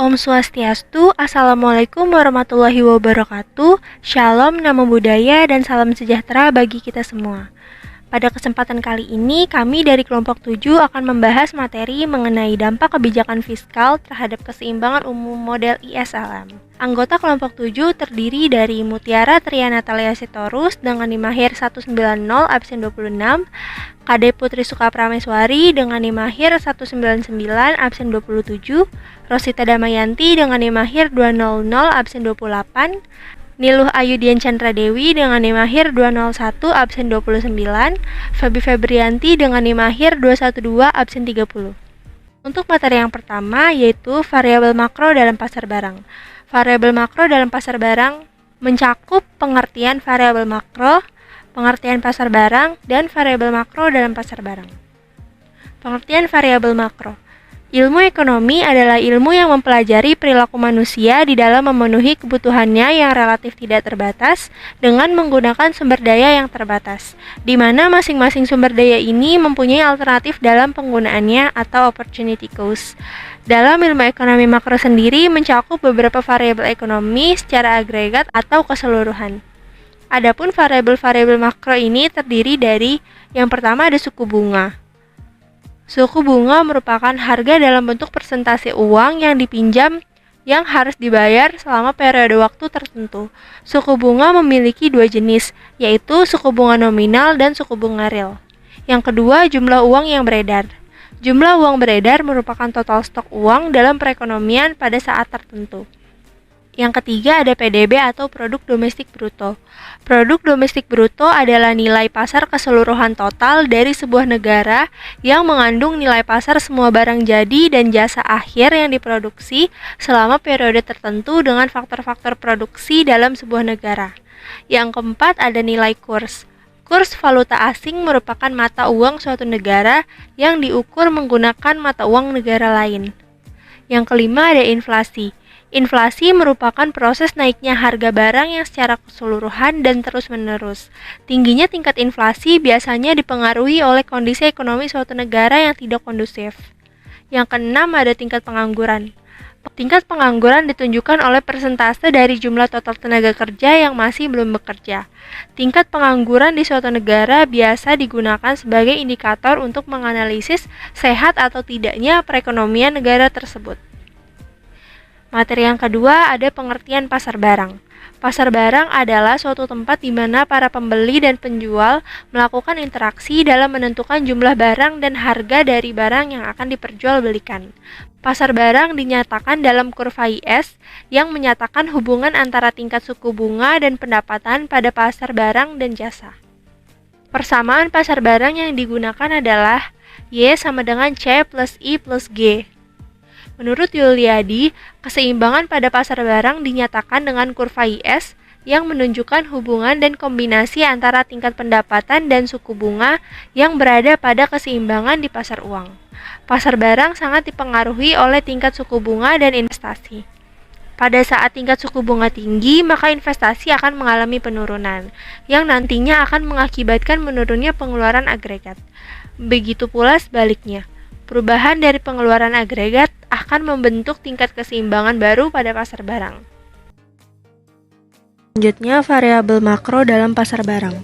Om Swastiastu, Assalamualaikum warahmatullahi wabarakatuh, Shalom, Namo Buddhaya, dan salam sejahtera bagi kita semua. Pada kesempatan kali ini, kami dari kelompok 7 akan membahas materi mengenai dampak kebijakan fiskal terhadap keseimbangan umum model ISLM. Anggota kelompok 7 terdiri dari Mutiara Triana Talia Sitorus dengan NIM/AKHIR 190 absen 26, Kade Putri Sukaprameswari dengan NIM/AKHIR 199 absen 27, Rosita Damayanti dengan NIM/AKHIR 200 absen 28, Niluh Ayudian Chandra Dewi dengan NIM/AKHIR 201 absen 29, Fabi Febrianti dengan NIM/AKHIR 212 absen 30. Untuk materi yang pertama yaitu variabel makro dalam pasar barang. Variabel makro dalam pasar barang mencakup pengertian variabel makro, pengertian pasar barang, dan variabel makro dalam pasar barang. Pengertian variabel makro. Ilmu ekonomi adalah ilmu yang mempelajari perilaku manusia di dalam memenuhi kebutuhannya yang relatif tidak terbatas dengan menggunakan sumber daya yang terbatas, di mana masing-masing sumber daya ini mempunyai alternatif dalam penggunaannya atau opportunity cost. Dalam ilmu ekonomi makro sendiri mencakup beberapa variabel ekonomi secara agregat atau keseluruhan. Adapun variabel-variabel makro ini terdiri dari yang pertama ada suku bunga. Suku bunga merupakan harga dalam bentuk persentase uang yang dipinjam yang harus dibayar selama periode waktu tertentu. Suku bunga memiliki dua jenis, yaitu suku bunga nominal dan suku bunga real. Yang kedua, jumlah uang yang beredar. Jumlah uang beredar merupakan total stok uang dalam perekonomian pada saat tertentu. Yang ketiga ada PDB atau produk domestik bruto. Produk domestik bruto adalah nilai pasar keseluruhan total dari sebuah negara yang mengandung nilai pasar semua barang jadi dan jasa akhir yang diproduksi selama periode tertentu dengan faktor-faktor produksi dalam sebuah negara. Yang keempat ada nilai kurs. Kurs valuta asing merupakan mata uang suatu negara yang diukur menggunakan mata uang negara lain. Yang kelima ada inflasi. Inflasi merupakan proses naiknya harga barang yang secara keseluruhan dan terus-menerus. Tingginya tingkat inflasi biasanya dipengaruhi oleh kondisi ekonomi suatu negara yang tidak kondusif. Yang keenam ada tingkat pengangguran. Tingkat pengangguran ditunjukkan oleh persentase dari jumlah total tenaga kerja yang masih belum bekerja. Tingkat pengangguran di suatu negara biasa digunakan sebagai indikator untuk menganalisis sehat atau tidaknya perekonomian negara tersebut. Materi yang kedua ada pengertian pasar barang. Pasar barang adalah suatu tempat di mana para pembeli dan penjual melakukan interaksi dalam menentukan jumlah barang dan harga dari barang yang akan diperjualbelikan. Pasar barang dinyatakan dalam kurva IS yang menyatakan hubungan antara tingkat suku bunga dan pendapatan pada pasar barang dan jasa. Persamaan pasar barang yang digunakan adalah Y sama dengan C plus I plus G. Menurut Yuliadi, keseimbangan pada pasar barang dinyatakan dengan kurva IS yang menunjukkan hubungan dan kombinasi antara tingkat pendapatan dan suku bunga yang berada pada keseimbangan di pasar uang. Pasar barang sangat dipengaruhi oleh tingkat suku bunga dan investasi. Pada saat tingkat suku bunga tinggi, maka investasi akan mengalami penurunan, yang nantinya akan mengakibatkan menurunnya pengeluaran agregat. Begitu pula sebaliknya. Perubahan dari pengeluaran agregat akan membentuk tingkat keseimbangan baru pada pasar barang. Selanjutnya, variabel makro dalam pasar barang.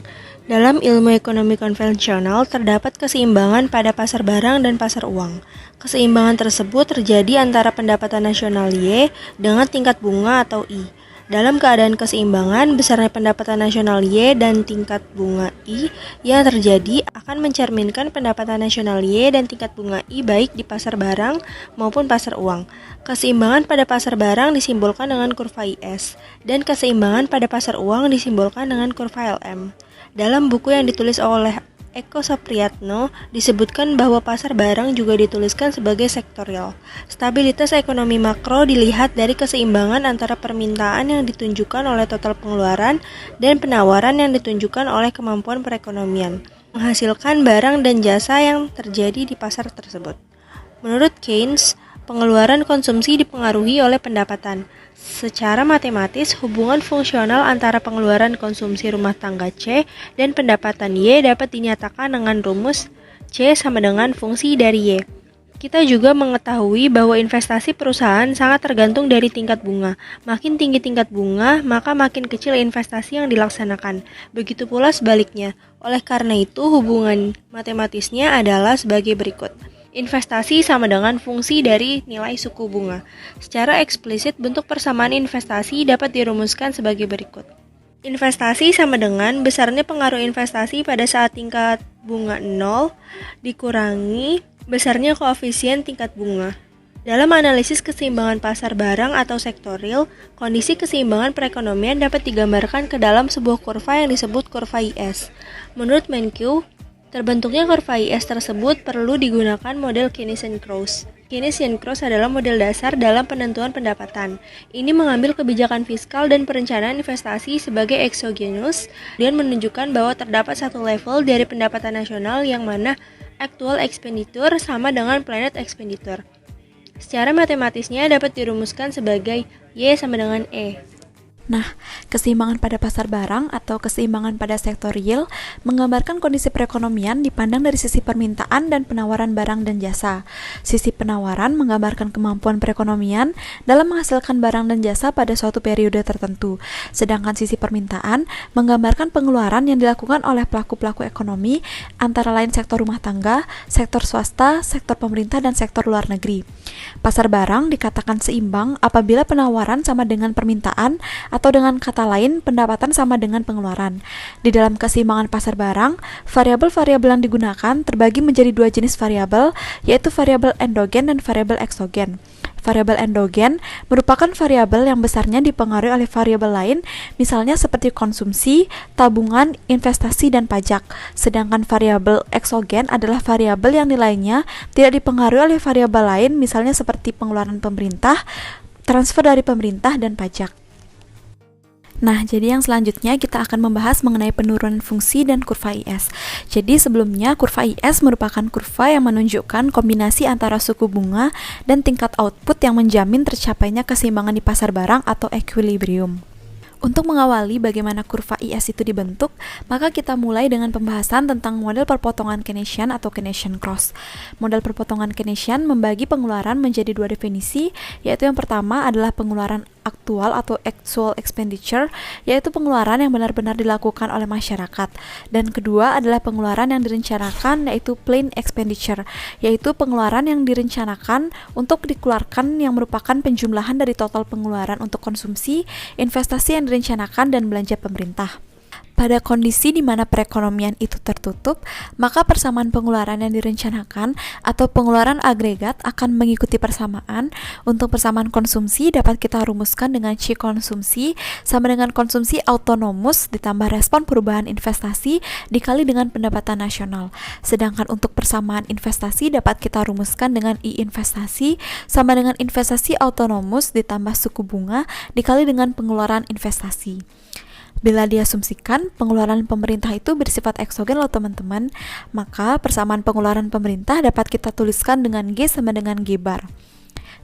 Dalam ilmu ekonomi konvensional, terdapat keseimbangan pada pasar barang dan pasar uang. Keseimbangan tersebut terjadi antara pendapatan nasional Y dengan tingkat bunga atau I. Dalam keadaan keseimbangan, besarnya pendapatan nasional Y dan tingkat bunga I yang terjadi akan mencerminkan pendapatan nasional Y dan tingkat bunga I baik di pasar barang maupun pasar uang. Keseimbangan pada pasar barang disimbolkan dengan kurva IS, dan keseimbangan pada pasar uang disimbolkan dengan kurva LM. Dalam buku yang ditulis oleh Eko Sapriyatno disebutkan bahwa pasar barang juga dituliskan sebagai sektorial. Stabilitas ekonomi makro dilihat dari keseimbangan antara permintaan yang ditunjukkan oleh total pengeluaran dan penawaran yang ditunjukkan oleh kemampuan perekonomian, menghasilkan barang dan jasa yang terjadi di pasar tersebut. Menurut Keynes, pengeluaran konsumsi dipengaruhi oleh pendapatan. Secara matematis, hubungan fungsional antara pengeluaran konsumsi rumah tangga C dan pendapatan Y dapat dinyatakan dengan rumus C sama dengan fungsi dari Y. Kita juga mengetahui bahwa investasi perusahaan sangat tergantung dari tingkat bunga. Makin tinggi tingkat bunga, maka makin kecil investasi yang dilaksanakan. Begitu pula sebaliknya. Oleh karena itu, hubungan matematisnya adalah sebagai berikut. Investasi sama dengan fungsi dari nilai suku bunga. Secara eksplisit, bentuk persamaan investasi dapat dirumuskan sebagai berikut. Investasi sama dengan besarnya pengaruh investasi pada saat tingkat bunga 0 dikurangi besarnya koefisien tingkat bunga. Dalam analisis keseimbangan pasar barang atau sektor real, kondisi keseimbangan perekonomian dapat digambarkan ke dalam sebuah kurva yang disebut kurva IS. Menurut Mankiw, terbentuknya kurva IS tersebut perlu digunakan model Keynesian-Krauss. Keynesian-Krauss adalah model dasar dalam penentuan pendapatan. Ini mengambil kebijakan fiskal dan perencanaan investasi sebagai exogenous dan menunjukkan bahwa terdapat satu level dari pendapatan nasional yang mana actual expenditure sama dengan planned expenditure. Secara matematisnya dapat dirumuskan sebagai Y sama dengan E. Nah, keseimbangan pada pasar barang atau keseimbangan pada sektor real menggambarkan kondisi perekonomian dipandang dari sisi permintaan dan penawaran barang dan jasa. Sisi penawaran menggambarkan kemampuan perekonomian dalam menghasilkan barang dan jasa pada suatu periode tertentu. Sedangkan sisi permintaan menggambarkan pengeluaran yang dilakukan oleh pelaku-pelaku ekonomi antara lain sektor rumah tangga, sektor swasta, sektor pemerintah, dan sektor luar negeri. Pasar barang dikatakan seimbang apabila penawaran sama dengan permintaan atau dengan kata lain, pendapatan sama dengan pengeluaran. Di dalam keseimbangan pasar barang, variabel-variabel yang digunakan terbagi menjadi dua jenis variabel, yaitu variabel endogen dan variabel eksogen. Variabel endogen merupakan variabel yang besarnya dipengaruhi oleh variabel lain, misalnya seperti konsumsi, tabungan, investasi, dan pajak. Sedangkan variabel eksogen adalah variabel yang nilainya tidak dipengaruhi oleh variabel lain, misalnya seperti pengeluaran pemerintah, transfer dari pemerintah, dan pajak. Nah, jadi yang selanjutnya kita akan membahas mengenai penurunan fungsi dan kurva IS. Jadi sebelumnya kurva IS merupakan kurva yang menunjukkan kombinasi antara suku bunga dan tingkat output yang menjamin tercapainya keseimbangan di pasar barang atau equilibrium. Untuk mengawali bagaimana kurva IS itu dibentuk, maka kita mulai dengan pembahasan tentang model perpotongan Keynesian atau Keynesian-Krauss. Model perpotongan Keynesian membagi pengeluaran menjadi dua definisi, yaitu yang pertama adalah pengeluaran aktual atau actual expenditure, yaitu pengeluaran yang benar-benar dilakukan oleh masyarakat. Dan kedua adalah pengeluaran yang direncanakan, yaitu planned expenditure, yaitu pengeluaran yang direncanakan untuk dikeluarkan yang merupakan penjumlahan dari total pengeluaran untuk konsumsi, investasi yang direncanakan, dan belanja pemerintah. Pada kondisi di mana perekonomian itu tertutup, maka persamaan pengeluaran yang direncanakan atau pengeluaran agregat akan mengikuti persamaan. Untuk persamaan konsumsi dapat kita rumuskan dengan C konsumsi sama dengan konsumsi autonomus ditambah respon perubahan investasi dikali dengan pendapatan nasional. Sedangkan untuk persamaan investasi dapat kita rumuskan dengan I investasi sama dengan investasi autonomus ditambah suku bunga dikali dengan pengeluaran investasi. Bila diasumsikan pengeluaran pemerintah itu bersifat eksogen loh teman-teman, maka persamaan pengeluaran pemerintah dapat kita tuliskan dengan G sama dengan G bar.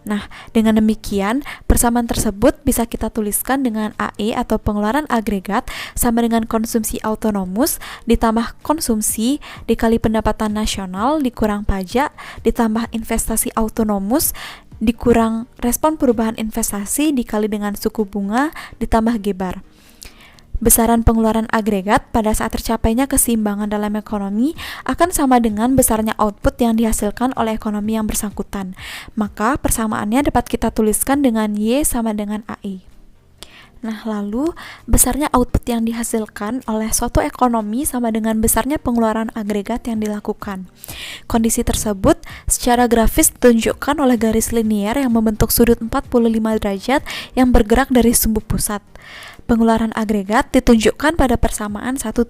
Nah, dengan demikian persamaan tersebut bisa kita tuliskan dengan AE atau pengeluaran agregat sama dengan konsumsi autonomus ditambah konsumsi dikali pendapatan nasional dikurang pajak ditambah investasi autonomus dikurang respon perubahan investasi dikali dengan suku bunga ditambah G bar. Besaran pengeluaran agregat pada saat tercapainya keseimbangan dalam ekonomi akan sama dengan besarnya output yang dihasilkan oleh ekonomi yang bersangkutan. Maka persamaannya dapat kita tuliskan dengan Y sama dengan AI. Nah, lalu besarnya output yang dihasilkan oleh suatu ekonomi sama dengan besarnya pengeluaran agregat yang dilakukan. Kondisi tersebut secara grafis ditunjukkan oleh garis linier yang membentuk sudut 45 derajat yang bergerak dari sumbu pusat. Pengeluaran agregat ditunjukkan pada persamaan 1,5.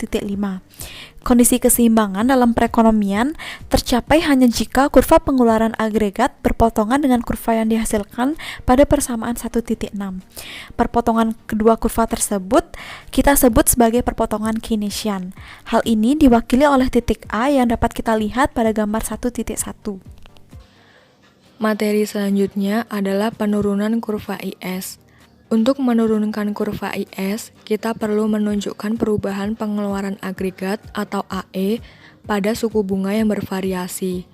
Kondisi keseimbangan dalam perekonomian tercapai hanya jika kurva pengeluaran agregat berpotongan dengan kurva yang dihasilkan pada persamaan 1,6. Perpotongan kedua kurva tersebut kita sebut sebagai perpotongan Keynesian. Hal ini diwakili oleh titik A yang dapat kita lihat pada gambar 1,1. Materi selanjutnya adalah penurunan kurva IS. Untuk menurunkan kurva IS, kita perlu menunjukkan perubahan pengeluaran agregat atau AE pada suku bunga yang bervariasi.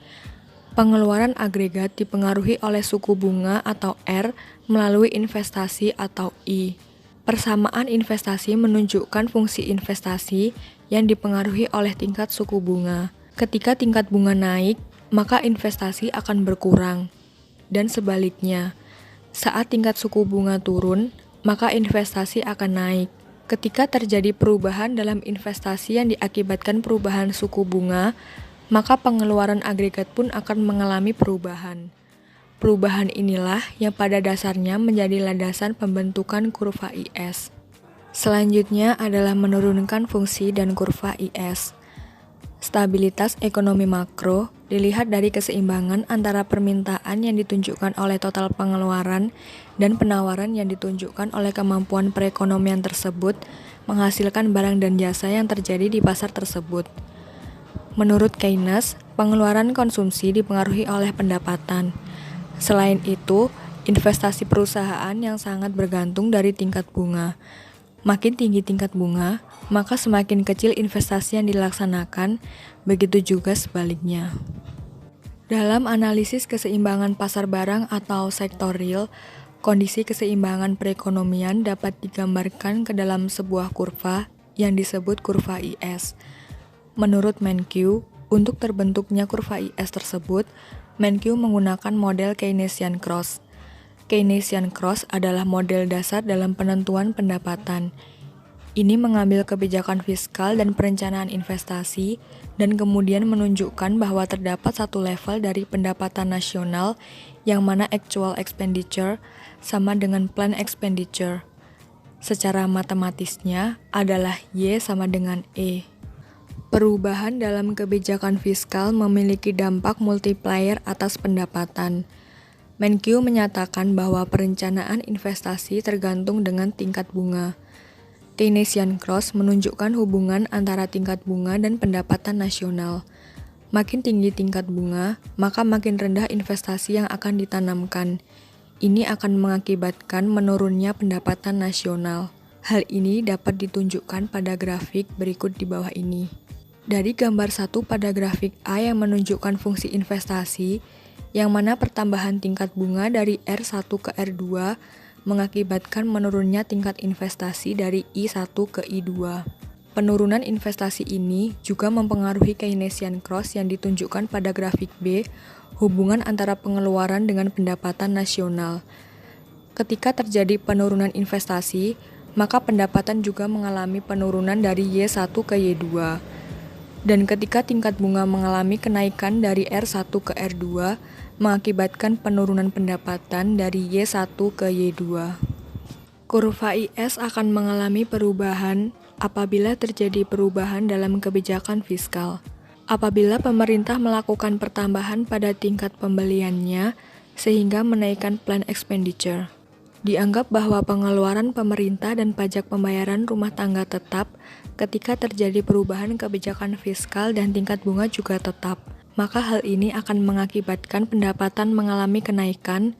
Pengeluaran agregat dipengaruhi oleh suku bunga atau R melalui investasi atau I. Persamaan investasi menunjukkan fungsi investasi yang dipengaruhi oleh tingkat suku bunga. Ketika tingkat bunga naik, maka investasi akan berkurang. Dan sebaliknya, saat tingkat suku bunga turun, maka investasi akan naik. Ketika terjadi perubahan dalam investasi yang diakibatkan perubahan suku bunga, maka pengeluaran agregat pun akan mengalami perubahan. Perubahan inilah yang pada dasarnya menjadi landasan pembentukan kurva IS. Selanjutnya adalah menurunkan fungsi dan kurva IS. Stabilitas ekonomi makro dilihat dari keseimbangan antara permintaan yang ditunjukkan oleh total pengeluaran dan penawaran yang ditunjukkan oleh kemampuan perekonomian tersebut menghasilkan barang dan jasa yang terjadi di pasar tersebut. Menurut Keynes, pengeluaran konsumsi dipengaruhi oleh pendapatan. Selain itu, investasi perusahaan yang sangat bergantung dari tingkat bunga. Makin tinggi tingkat bunga, maka semakin kecil investasi yang dilaksanakan, begitu juga sebaliknya. Dalam analisis keseimbangan pasar barang atau sektor real, kondisi keseimbangan perekonomian dapat digambarkan ke dalam sebuah kurva yang disebut kurva IS. Menurut Mankiw, untuk terbentuknya kurva IS tersebut, Mankiw menggunakan model Keynesian Cross. Keynesian Cross adalah model dasar dalam penentuan pendapatan. Ini mengambil kebijakan fiskal dan perencanaan investasi dan kemudian menunjukkan bahwa terdapat satu level dari pendapatan nasional yang mana actual expenditure sama dengan plan expenditure. Secara matematisnya adalah Y sama dengan E. Perubahan dalam kebijakan fiskal memiliki dampak multiplier atas pendapatan. Mankiw menyatakan bahwa perencanaan investasi tergantung dengan tingkat bunga. Keynesian Cross menunjukkan hubungan antara tingkat bunga dan pendapatan nasional. Makin tinggi tingkat bunga, maka makin rendah investasi yang akan ditanamkan. Ini akan mengakibatkan menurunnya pendapatan nasional. Hal ini dapat ditunjukkan pada grafik berikut di bawah ini. Dari gambar 1 pada grafik A yang menunjukkan fungsi investasi, yang mana pertambahan tingkat bunga dari R1 ke R2 mengakibatkan menurunnya tingkat investasi dari I1 ke I2. Penurunan investasi ini juga mempengaruhi Keynesian Cross yang ditunjukkan pada grafik B, hubungan antara pengeluaran dengan pendapatan nasional. Ketika terjadi penurunan investasi, maka pendapatan juga mengalami penurunan dari Y1 ke Y2. Dan ketika tingkat bunga mengalami kenaikan dari R1 ke R2, mengakibatkan penurunan pendapatan dari Y1 ke Y2. Kurva IS akan mengalami perubahan apabila terjadi perubahan dalam kebijakan fiskal. Apabila pemerintah melakukan pertambahan pada tingkat pembeliannya sehingga menaikkan plan expenditure. Dianggap bahwa pengeluaran pemerintah dan pajak pembayaran rumah tangga tetap ketika terjadi perubahan kebijakan fiskal dan tingkat bunga juga tetap. Maka hal ini akan mengakibatkan pendapatan mengalami kenaikan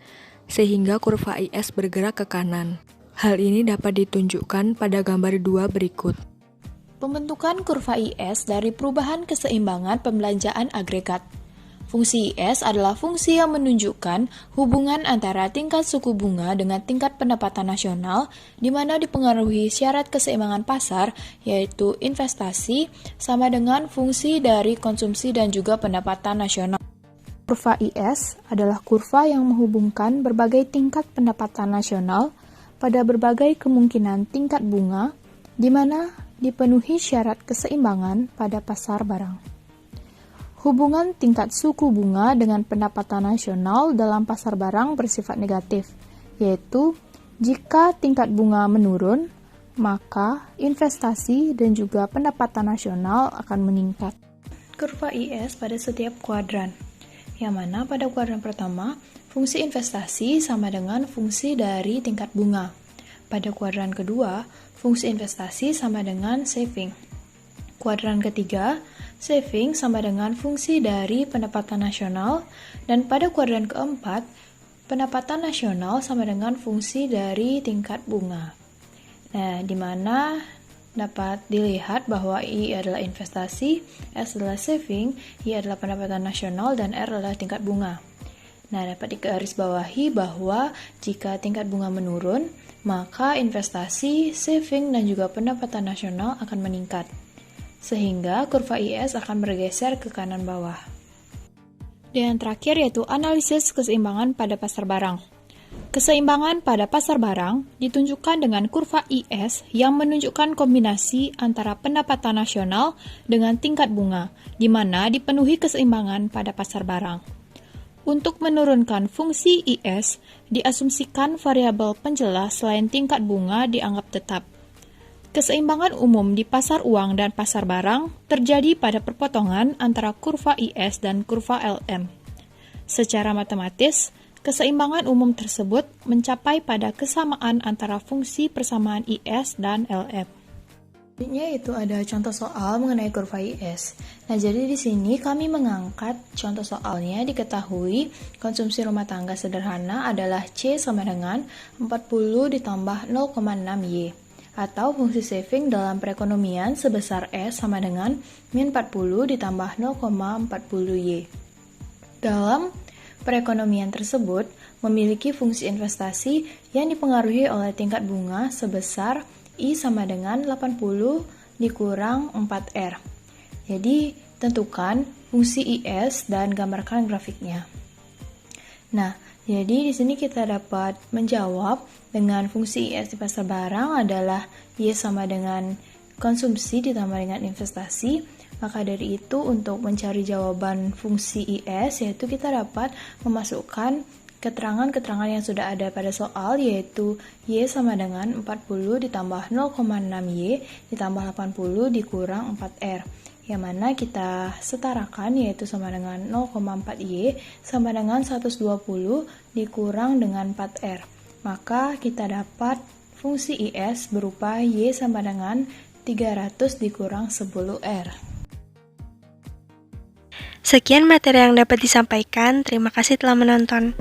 sehingga kurva IS bergerak ke kanan. Hal ini dapat ditunjukkan pada gambar 2 berikut. Pembentukan kurva IS dari perubahan keseimbangan pembelanjaan agregat. Fungsi IS adalah fungsi yang menunjukkan hubungan antara tingkat suku bunga dengan tingkat pendapatan nasional, di mana dipengaruhi syarat keseimbangan pasar, yaitu investasi, sama dengan fungsi dari konsumsi dan juga pendapatan nasional. Kurva IS adalah kurva yang menghubungkan berbagai tingkat pendapatan nasional pada berbagai kemungkinan tingkat bunga, di mana dipenuhi syarat keseimbangan pada pasar barang. Hubungan tingkat suku bunga dengan pendapatan nasional dalam pasar barang bersifat negatif, yaitu jika tingkat bunga menurun, maka investasi dan juga pendapatan nasional akan meningkat. Kurva IS pada setiap kuadran, yang mana pada kuadran pertama, fungsi investasi sama dengan fungsi dari tingkat bunga. Pada kuadran kedua, fungsi investasi sama dengan saving. Kuadran ketiga, saving sama dengan fungsi dari pendapatan nasional, dan pada kuadran keempat, pendapatan nasional sama dengan fungsi dari tingkat bunga. Nah, di mana dapat dilihat bahwa I adalah investasi, S adalah saving, I adalah pendapatan nasional, dan R adalah tingkat bunga. Nah, dapat digarisbawahi bahwa jika tingkat bunga menurun, maka investasi, saving, dan juga pendapatan nasional akan meningkat. Sehingga kurva IS akan bergeser ke kanan bawah. Dan yang terakhir yaitu analisis keseimbangan pada pasar barang. Keseimbangan pada pasar barang ditunjukkan dengan kurva IS yang menunjukkan kombinasi antara pendapatan nasional dengan tingkat bunga, di mana dipenuhi keseimbangan pada pasar barang. Untuk menurunkan fungsi IS, diasumsikan variabel penjelas selain tingkat bunga dianggap tetap. Keseimbangan umum di pasar uang dan pasar barang terjadi pada perpotongan antara kurva IS dan kurva LM. Secara matematis, keseimbangan umum tersebut mencapai pada kesamaan antara fungsi persamaan IS dan LM. Selanjutnya itu ada contoh soal mengenai kurva IS. Nah, jadi di sini kami mengangkat contoh soalnya. Diketahui konsumsi rumah tangga sederhana adalah C sama dengan 40 ditambah 0,6 Y. Atau fungsi saving dalam perekonomian sebesar S sama dengan min 40 ditambah 0,40 Y. Dalam perekonomian tersebut memiliki fungsi investasi yang dipengaruhi oleh tingkat bunga sebesar I sama dengan 80 dikurang 4R. Jadi, tentukan fungsi IS dan gambarkan grafiknya. Nah, jadi di sini kita dapat menjawab dengan fungsi IS di pasar barang adalah Y sama dengan konsumsi ditambah dengan investasi. Maka dari itu untuk mencari jawaban fungsi IS yaitu kita dapat memasukkan keterangan-keterangan yang sudah ada pada soal yaitu Y sama dengan 40 ditambah 0,6 Y ditambah 80 dikurang 4R. Yang mana kita setarakan yaitu sama dengan 0,4 Y sama dengan 120 dikurang dengan 4R. Maka kita dapat fungsi IS berupa Y sama dengan 300 dikurang 10R. Sekian materi yang dapat disampaikan. Terima kasih telah menonton.